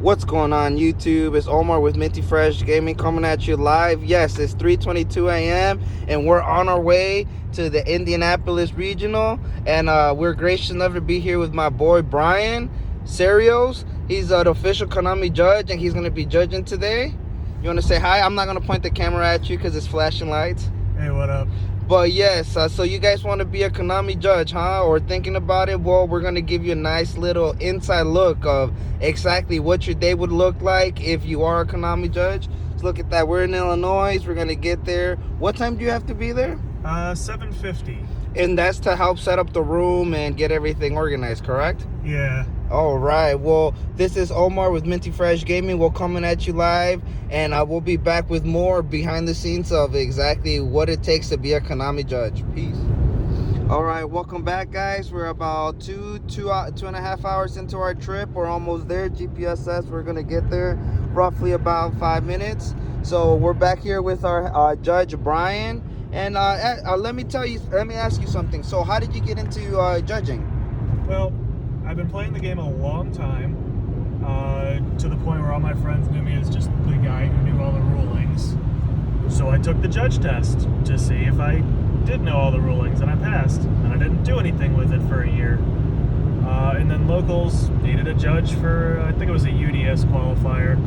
What's going on YouTube? It's Omar with Minty Fresh Gaming coming at you live. Yes, it's 3:22 a.m. and we're on our way to the Indianapolis Regional, and we're gracious enough to be here with my boy Brian Serio. He's the official Konami judge and he's going to be judging today. You want to say hi? I'm not going to point the camera at you because it's flashing lights. Hey, what up? But yes, so you guys want to be a Konami judge, huh? Or thinking about it? Well, we're going to give you a nice little inside look of exactly what your day would look like if you are a Konami judge. Let's look at that. We're in Illinois. We're going to get there. What time do you have to be there? 7:50. And that's to help set up the room and get everything organized, correct? Yeah. All right. Well, this is Omar with Minty Fresh Gaming. We're coming at you live, and we'll be back with more behind the scenes of exactly what it takes to be a Konami judge. Peace. All right, welcome back, guys. We're about two and a half hours into our trip. We're almost there. GPS says we're gonna get there roughly about 5 minutes. So we're back here with our judge Brian. And let me ask you something. So how did you get into judging? Well, I've been playing the game a long time, to the point where all my friends knew me as just the guy who knew all the rulings. So I took the judge test to see if I did know all the rulings, and I passed. And I didn't do anything with it for a year. And then locals needed a judge for, I think it was a UDS qualifier.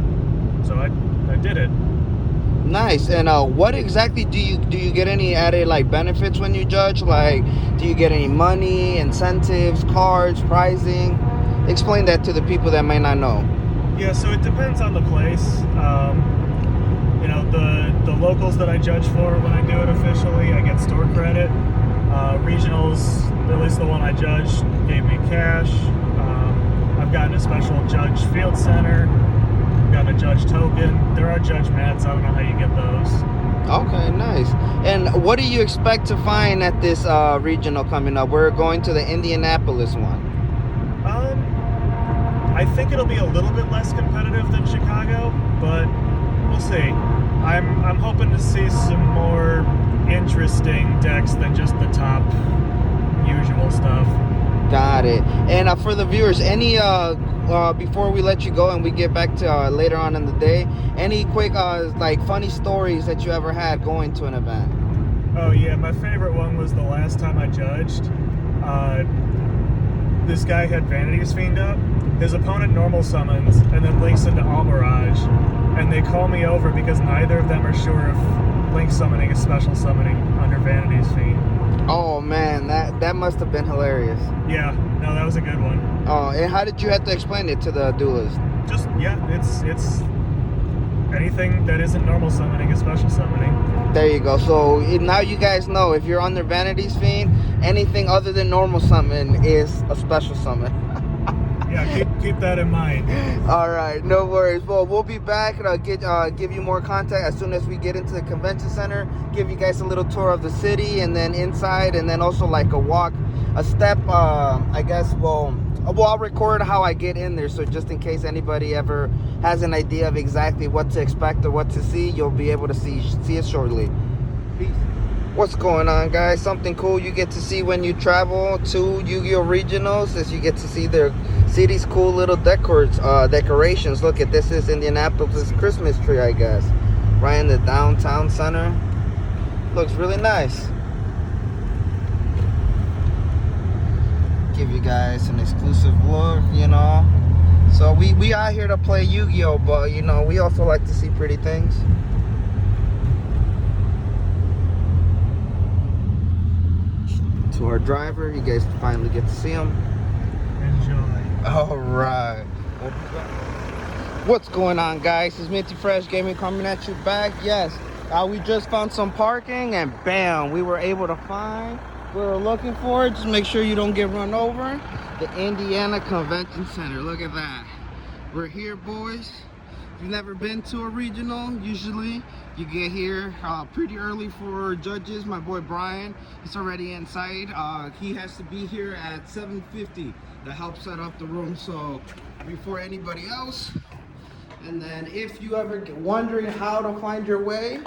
So I did it. Nice. And what exactly do you get any added like benefits when you judge? Like, do you get any money, incentives, cards, pricing? Explain that to the people that might not know. Yeah, so it depends on the place. You know, the locals that I judge for when I do it officially, I get store credit. Regionals, at least the one I judged, gave me cash. I've gotten a special judge field center. Got a judge token. There are judge mats. I don't know how you get those. Okay, nice. And what do you expect to find at this regional coming up? We're going to the Indianapolis one. I think it'll be a little bit less competitive than Chicago, but we'll see. I'm hoping to see some more interesting decks than just the top usual stuff. Got it. And for the viewers, any before we let you go and we get back to later on in the day, any quick like funny stories that you ever had going to an event? Oh yeah, my favorite one was the last time I judged. This guy had Vanity's Fiend up. His opponent normal summons and then links into All Mirage, and they call me over because neither of them are sure if link summoning is special summoning under Vanity's Fiend. Oh man, that must have been hilarious. Yeah, no, that was a good one. Oh, and how did you have to explain it to the duelist? Just, yeah, it's anything that isn't normal summoning is special summoning. There you go. So now you guys know, if you're under Vanity's Fiend, anything other than normal summon is a special summon. Yeah, keep that in mind. All right, no worries. Well, we'll be back and give you more contact as soon as we get into the convention center. Give you guys a little tour of the city and then inside, and then also like a step. I guess. Well, I'll record how I get in there, so just in case anybody ever has an idea of exactly what to expect or what to see, you'll be able to see it shortly. Peace. What's going on, guys? Something cool you get to see when you travel to Yugioh regionals is you get to see their city's cool little decorations. Look at this, is Indianapolis Christmas tree, I guess, right in the downtown center. Looks really nice. Give you guys an exclusive look, you know. So we out here to play Yu-Gi-Oh, but you know, we also like to see pretty things. To our driver, you guys finally get to see him. Enjoy. All right. What's going on, guys? It's Minty Fresh Gaming coming at you back. Yes, we just found some parking, and bam, we were able to find what we were looking for. Just make sure you don't get run over. The Indiana Convention Center. Look at that. We're here, boys. If you've never been to a regional, usually you get here pretty early for judges. My boy Brian is already inside. He has to be here at 7:50 to help set up the room, so before anybody else. And then if you ever get wondering how to find your way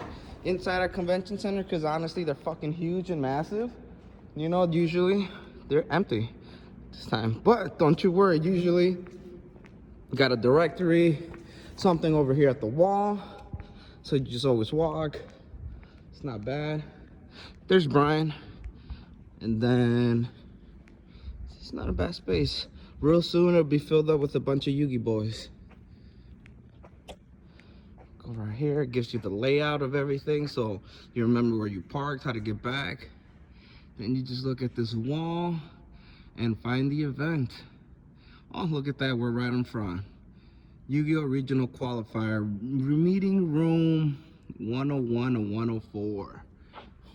inside a convention center, because honestly they're fucking huge and massive, you know, usually they're empty this time, but don't you worry. Usually Got a directory, something over here at the wall, so you just always walk. It's not bad. There's Brian, and then it's not a bad space. Real soon it'll be filled up with a bunch of Yugioh boys. Go right here, it gives you the layout of everything, so you remember where you parked, how to get back. Then you just look at this wall and find the event. Oh, look at that, we're right in front. Yugioh Regional Qualifier, meeting room 101 and 104.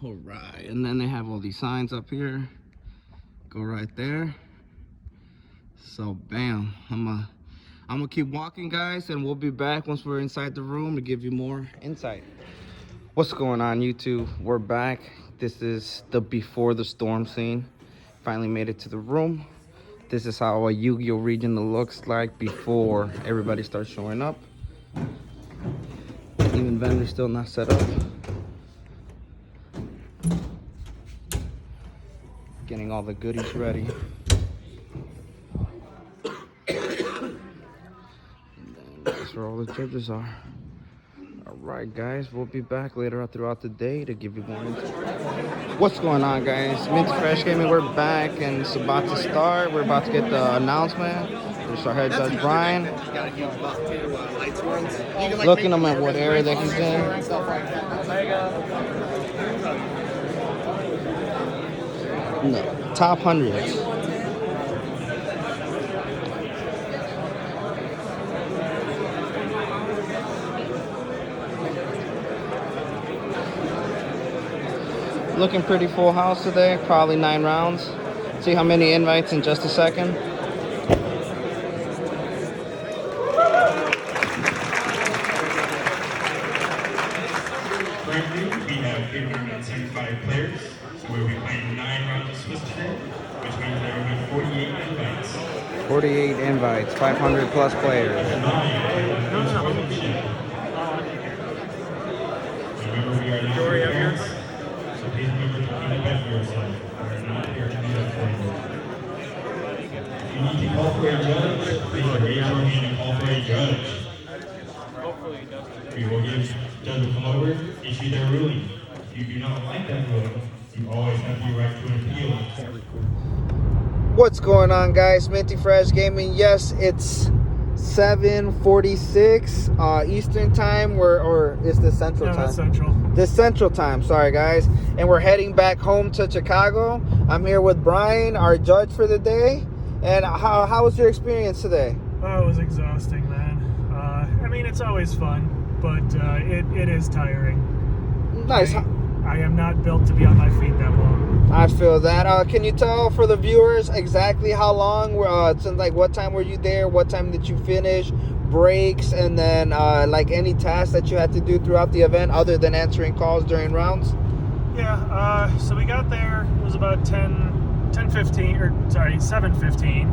All right, and then they have all these signs up here. Go right there. So, bam, I'm gonna keep walking, guys, and we'll be back once we're inside the room to give you more insight. What's going on, YouTube? We're back. This is the before the storm scene. Finally made it to the room. This is how a Yugioh regional looks like before everybody starts showing up. Even vendors still not set up. Getting all the goodies ready. And then that's where all the judges are. Alright guys, we'll be back later on throughout the day to give you more insight. What's going on, guys? Minty Fresh Gaming, we're back and it's about to start. We're about to get the announcement. There's our head judge Brian. Looking him at what area that he's in. No, top hundreds. Looking pretty full house today, probably 9 rounds. See how many invites in just a second. Currently, we have 875 players, so we'll be playing 9 rounds of Swiss today, which means there will be 48 invites. 48 invites, 500 plus players. Remember, we are not your parents, so please remember to clean up after yourself. We are not here to do that for you. If you need to call for a judge, please raise your hand and call for a judge. We will give judge will come over, issue their ruling. If you do not like that ruling, you always have the right to an appeal. What's going on, guys? Minty Fresh Gaming. Yes, it's 7:46 Eastern time, or is this Central time? That's Central. This Central time, sorry guys. And we're heading back home to Chicago. I'm here with Brian, our judge for the day. And how was your experience today? Oh, it was exhausting, man. I mean, it's always fun, but it is tiring. Nice. I am not built to be on my feet that long. I feel that. Can you tell for the viewers exactly how long? Like what time were you there? What time did you finish? Breaks, and then like any tasks that you had to do throughout the event other than answering calls during rounds? Yeah. So we got there. It was about 7:15.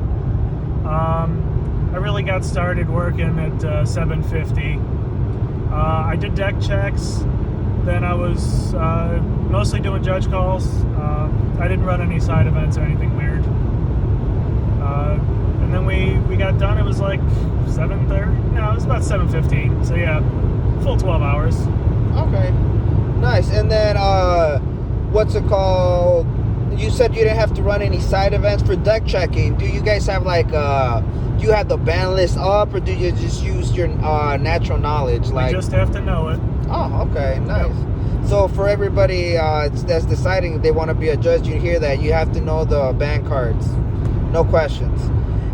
I really got started working at 7:50. I did deck checks. Then I was mostly doing judge calls. I didn't run any side events or anything weird. And then we got done. It was like 7:30. No, it was about 7:15. So yeah, full 12 hours. Okay, nice. And then what's it called? You said you didn't have to run any side events for deck checking. Do you guys have like do you have the ban list up, or do you just use your natural knowledge? We just have to know it. Oh, okay, nice. Yep. So for everybody that's deciding if they want to be a judge, you hear that you have to know the ban cards, no questions.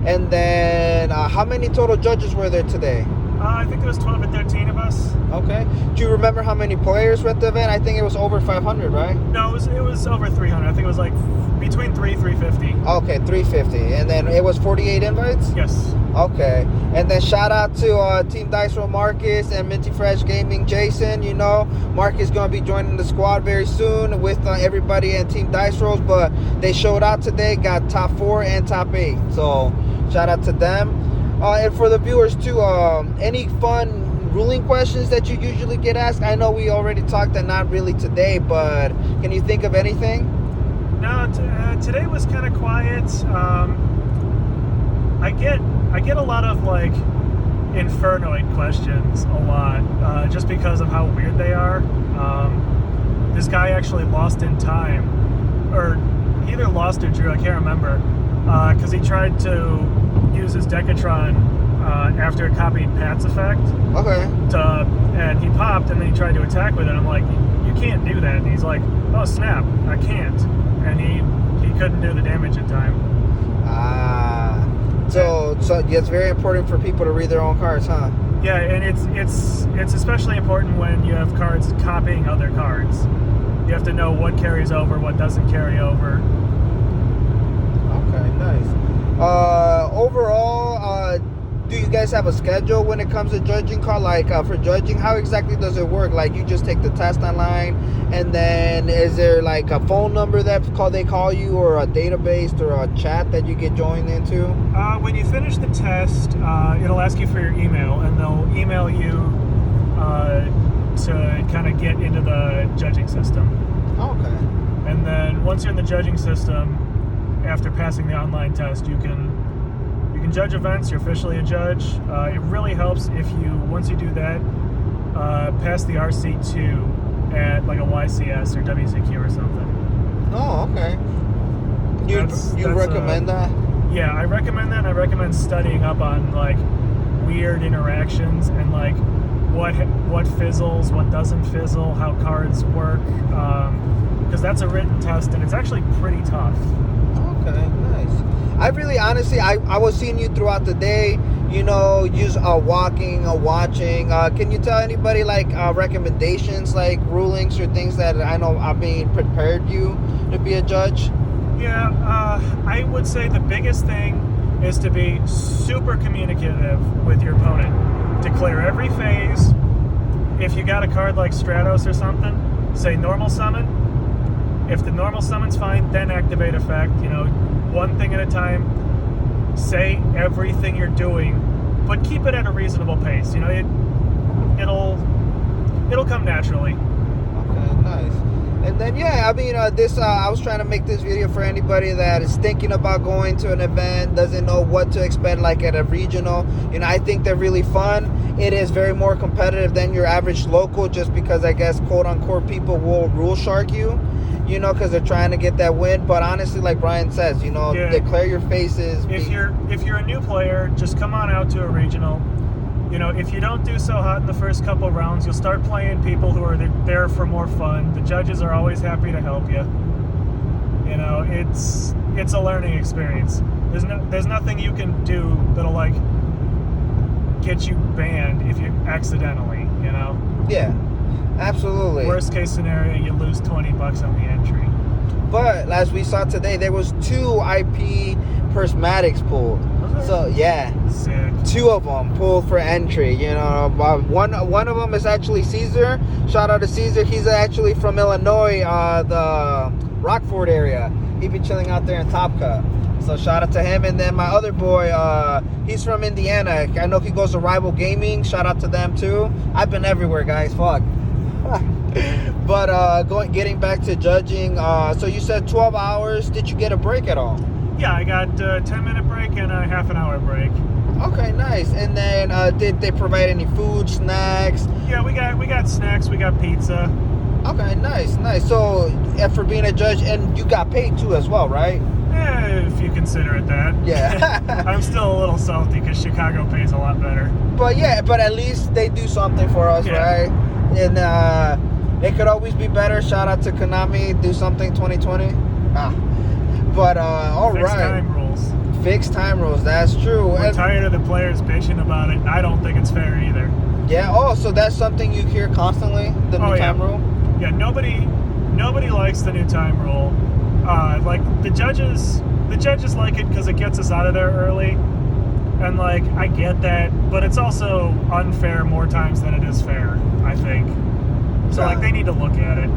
And then how many total judges were there today? I think there was 12 or 13 of us. Okay. Do you remember how many players were at the event? I think it was over 500, right? No, it was over 300. I think it was like between 350. Okay, 350. And then it was 48 invites? Yes. Okay. And then shout out to Team Dice Roll Marcus and Minty Fresh Gaming Jason. You know, Marcus is going to be joining the squad very soon with everybody in Team Dice Rolls. But they showed out today, got top 4 and top 8. So shout out to them. And for the viewers too, any fun ruling questions that you usually get asked? I know we already talked that not really today, but can you think of anything? No, today was kind of quiet. I get a lot of like infernoid questions a lot, just because of how weird they are. This guy actually lost in time, or either lost or drew, I can't remember, because he tried to use his Decatron after it copied Pat's effect. Okay. And he popped, and then he tried to attack with it. I'm like, you can't do that. And he's like, oh snap, I can't. And he couldn't do the damage in time. So it's very important for people to read their own cards, huh? Yeah, and it's especially important when you have cards copying other cards. You have to know what carries over, what doesn't carry over. Okay, nice. Overall, do you guys have a schedule when it comes to judging card? Like for judging, how exactly does it work? Like you just take the test online, and then is there like a phone number that they call you, or a database, or a chat that you get joined into? When you finish the test, it'll ask you for your email, and they'll email you to kind of get into the judging system. Okay. And then once you're in the judging system, after passing the online test, you can judge events. You're officially a judge. It really helps if once you do that, pass the RC2 at like a YCS or WCQ or something. Oh, okay. You recommend that? Yeah, I recommend that. And I recommend studying up on like weird interactions and like what fizzles, what doesn't fizzle, how cards work, because that's a written test and it's actually pretty tough. Okay, nice. I really, honestly, I was seeing you throughout the day, you know, use walking, watching. Can you tell anybody like recommendations, like rulings or things that I know are being prepared you to be a judge? Yeah, I would say the biggest thing is to be super communicative with your opponent. Declare every phase. If you got a card like Stratos or something, say normal summon. If the normal summon's fine, then activate effect. You know, one thing at a time. Say everything you're doing, but keep it at a reasonable pace. You know, it'll come naturally. Okay, nice. And then yeah, I mean, I was trying to make this video for anybody that is thinking about going to an event, doesn't know what to expect, like at a regional. You know, I think they're really fun. It is very more competitive than your average local, just because I guess quote unquote people will rule shark you. You know, because they're trying to get that win. But honestly, like Brian says, you know, declare your faces. If you're a new player, just come on out to a regional. You know, if you don't do so hot in the first couple of rounds, you'll start playing people who are there for more fun. The judges are always happy to help you. You know, it's a learning experience. There's nothing you can do that'll like get you banned if you accidentally, you know. Yeah. Absolutely. Worst case scenario, you lose $20 on the entry. But as we saw today, there was 2 IP prismatics pulled. So yeah, sick. 2 of them pulled for entry. You know, one of them is actually Caesar. Shout out to Caesar. He's actually from Illinois, the Rockford area. He be chilling out there in Top Cut. So shout out to him. And then my other boy, he's from Indiana. I know he goes to Rival Gaming. Shout out to them too. I've been everywhere, guys. Fuck. But getting back to judging, so you said 12 hours. Did you get a break at all? Yeah, I got a 10-minute break and a half an hour break. Okay, nice. And then did they provide any food, snacks? Yeah, we got snacks. We got pizza. Okay, nice. So for being a judge, and you got paid too as well, right? Yeah, if you consider it that. Yeah. I'm still a little salty because Chicago pays a lot better. But yeah, but at least they do something for us, right? And it could always be better. Shout out to Konami. Do something 2020. But all right. Fixed time rules. Fixed time rules. That's true. I'm tired of the players bitching about it. I don't think it's fair either. Yeah. Oh, so that's something you hear constantly. The new time rule. Yeah. Nobody likes the new time rule. Like the judges like it because it gets us out of there early. And like I get that, but it's also unfair more times than it is fair, I think. So like they need to look at it.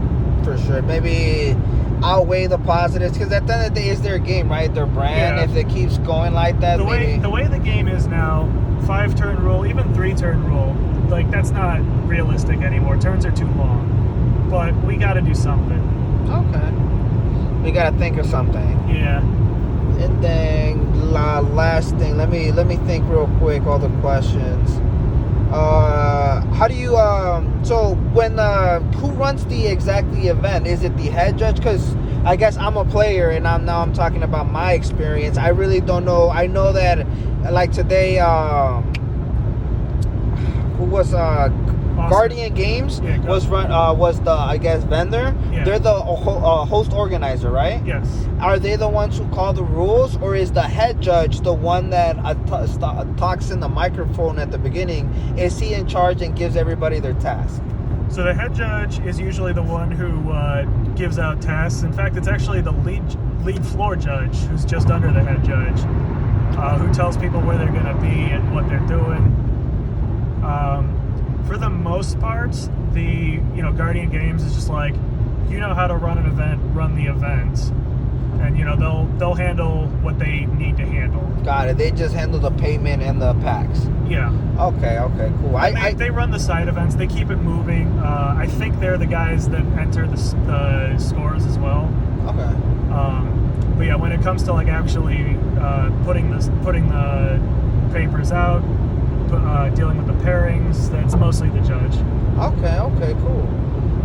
For sure. Maybe outweigh the positives, because at the end of the day, it's their game, right? Their brand. Yeah. If it keeps going like that, the way the game is now, 5-turn rule, even 3-turn rule, like that's not realistic anymore. Turns are too long. But we got to do something. Okay. We got to think of something. Yeah. And then last thing. Let me think real quick. All the questions. How do you so when who runs the event? Is it the head judge? Because I guess I'm a player and I'm talking about my experience. I really don't know. I know that like today who was Guardian Games was the I guess vendor. Yeah. They're the host organizer, right? Yes. Are they the ones who call the rules, or is the head judge the one that talks in the microphone at the beginning? Is he in charge and gives everybody their task? So the head judge is usually the one who gives out tasks. In fact, it's actually the lead floor judge, who's just under the head judge, who tells people where they're going to be and what they're doing. For the most part, the Guardian Games is just like, you know how to run an event, run the event, and they'll handle what they need to handle. Got it. They just handle the payment and the packs. Yeah. Okay, cool. They run the side events. They keep it moving. I think they're the guys that enter the scores as well. Okay. But yeah, when it comes to like actually putting the papers out, dealing with the pairings, that's mostly the judge. Okay, cool.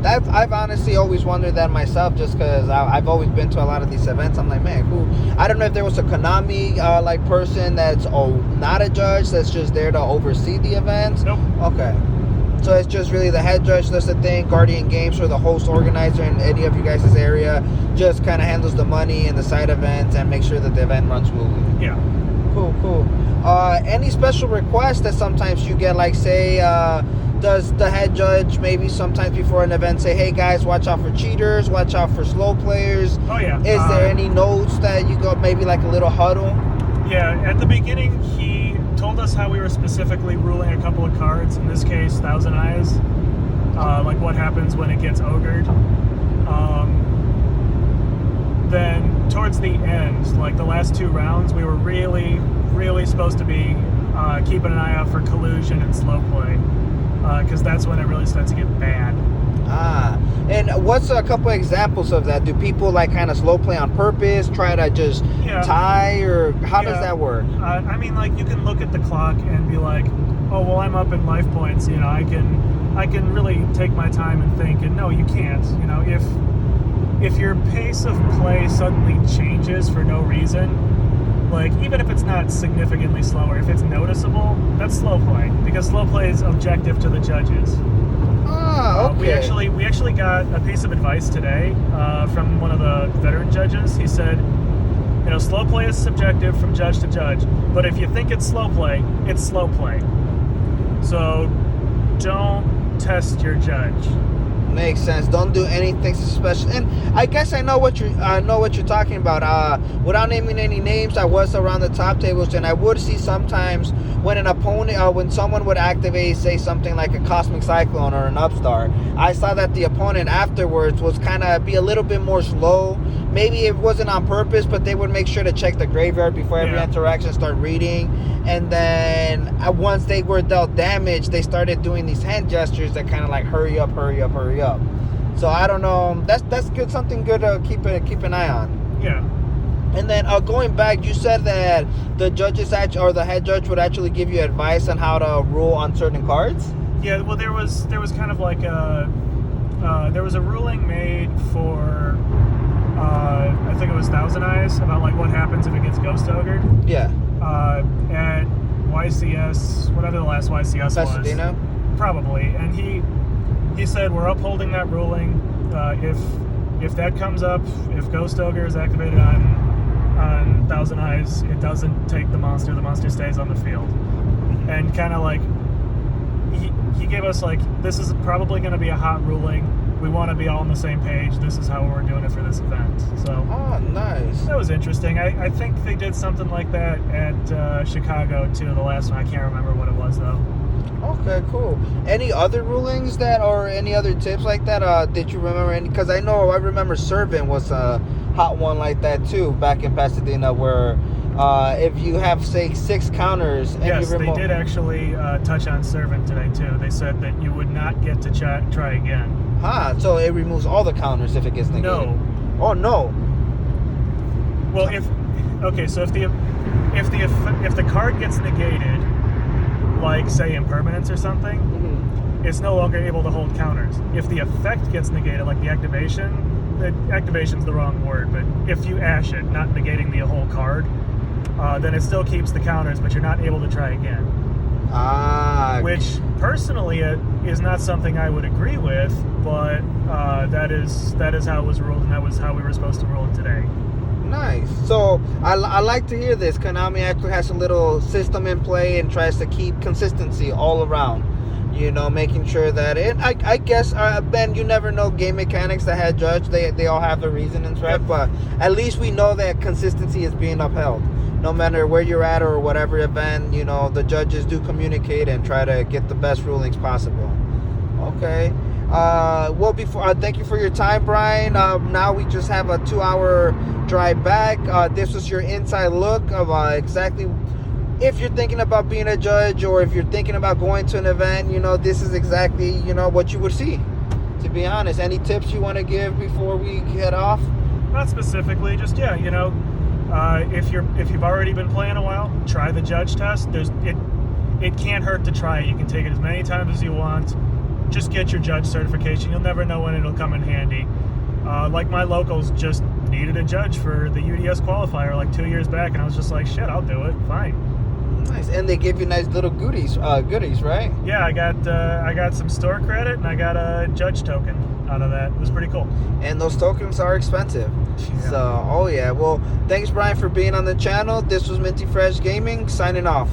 I've honestly always wondered that myself, just because I've always been to a lot of these events. I'm like, man, cool. I don't know if there was a Konami like person that's not a judge, that's just there to oversee the events. Nope. Okay. So it's just really the head judge does the thing, Guardian Games or the host organizer in any of you guys' area just kind of handles the money and the side events and make sure that the event runs smoothly. Yeah. Cool. Any special requests that sometimes you get, like say, does the head judge maybe sometimes before an event say, hey guys, watch out for cheaters, watch out for slow players? Oh yeah. Is there any notes that you got, maybe like a little huddle? Yeah, at the beginning he told us how we were specifically ruling a couple of cards, in this case Thousand Eyes, like what happens when it gets ogred. Then towards the end, like the last 2 rounds, we were really supposed to be keeping an eye out for collusion and slow play, because that's when it really starts to get bad. And what's a couple examples of that? Do people like kind of slow play on purpose, try to just tie, or how does that work? I mean, like you can look at the clock and be like, oh well, I'm up in life points, I can really take my time and think, and no, you can't. If your pace of play suddenly changes for no reason, like even if it's not significantly slower, if it's noticeable, that's slow play, because slow play is objective to the judges. Okay. We actually got a piece of advice today from one of the veteran judges. He said, slow play is subjective from judge to judge, but if you think it's slow play, it's slow play. So don't test your judge. Makes sense. Don't do anything special. And I guess I know what you're talking about. Without naming any names, I was around the top tables, and I would see sometimes when an opponent, when someone would activate, say something like a Cosmic Cyclone or an Upstart, I saw that the opponent afterwards was kind of be a little bit more slow. Maybe it wasn't on purpose, but they would make sure to check the graveyard before every interaction, start reading. And then once they were dealt damage, they started doing these hand gestures that kind of like hurry up. So I don't know. That's good. Something good to keep an eye on. Yeah. And then going back, you said that the judges or the head judge would actually give you advice on how to rule on certain cards. Yeah. Well, there was kind of like there was a ruling made for I think it was Thousand Eyes, about like what happens if it gets ghost ogred. Yeah. At YCS, whatever the last YCS Pasadena? was. Probably. And he said we're upholding that ruling. If that comes up, if Ghost Ogre is activated on Thousand Eyes, it doesn't take the monster stays on the field. And kind of like he gave us like, this is probably going to be a hot ruling. We want to be all on the same page. This is how we're doing it for this event. So nice. That was interesting. I think they did something like that at Chicago too. The last one, I can't remember what it was though. Okay, cool. Any other rulings or any other tips like that? Did you remember any? Because I remember Servant was a hot one like that too back in Pasadena, where if you have say 6 counters. And yes, they did actually touch on Servant today too. They said that you would not get to try again. So it removes all the counters if it gets negated. No. Oh no. Well, if the card gets negated, like say impermanence or something, it's no longer able to hold counters. If the effect gets negated, like the activation's the wrong word, but if you ash it, not negating the whole card, then it still keeps the counters, but you're not able to try again. Which personally is not something I would agree with, but that is how it was ruled, and that was how we were supposed to rule it today. Nice. So I like to hear this. Konami actually has a little system in play and tries to keep consistency all around. You know, making sure that I guess Ben, you never know game mechanics that had judged. They all have their reasonings, right? But at least we know that consistency is being upheld. No matter where you're at or whatever event, you know, the judges do communicate and try to get the best rulings possible. Okay. Well, before thank you for your time, Brian. Now we just have a 2-hour drive back. This was your inside look of exactly if you're thinking about being a judge or if you're thinking about going to an event. You know, this is exactly, you know, what you would see. To be honest, any tips you want to give before we head off? Not specifically, just you know. If you've already been playing a while, try the judge test. It can't hurt to try it. You can take it as many times as you want. Just get your judge certification. You'll never know when it'll come in handy. Like my locals just needed a judge for the UDS qualifier like 2 years back, and I was just like, shit, I'll do it. Fine. Nice. And they give you nice little goodies, right? Yeah, I got some store credit, and I got a judge token out of that. It was pretty cool. And those tokens are expensive. Yeah. So, oh yeah. Well, thanks, Brian, for being on the channel. This was Minty Fresh Gaming, signing off.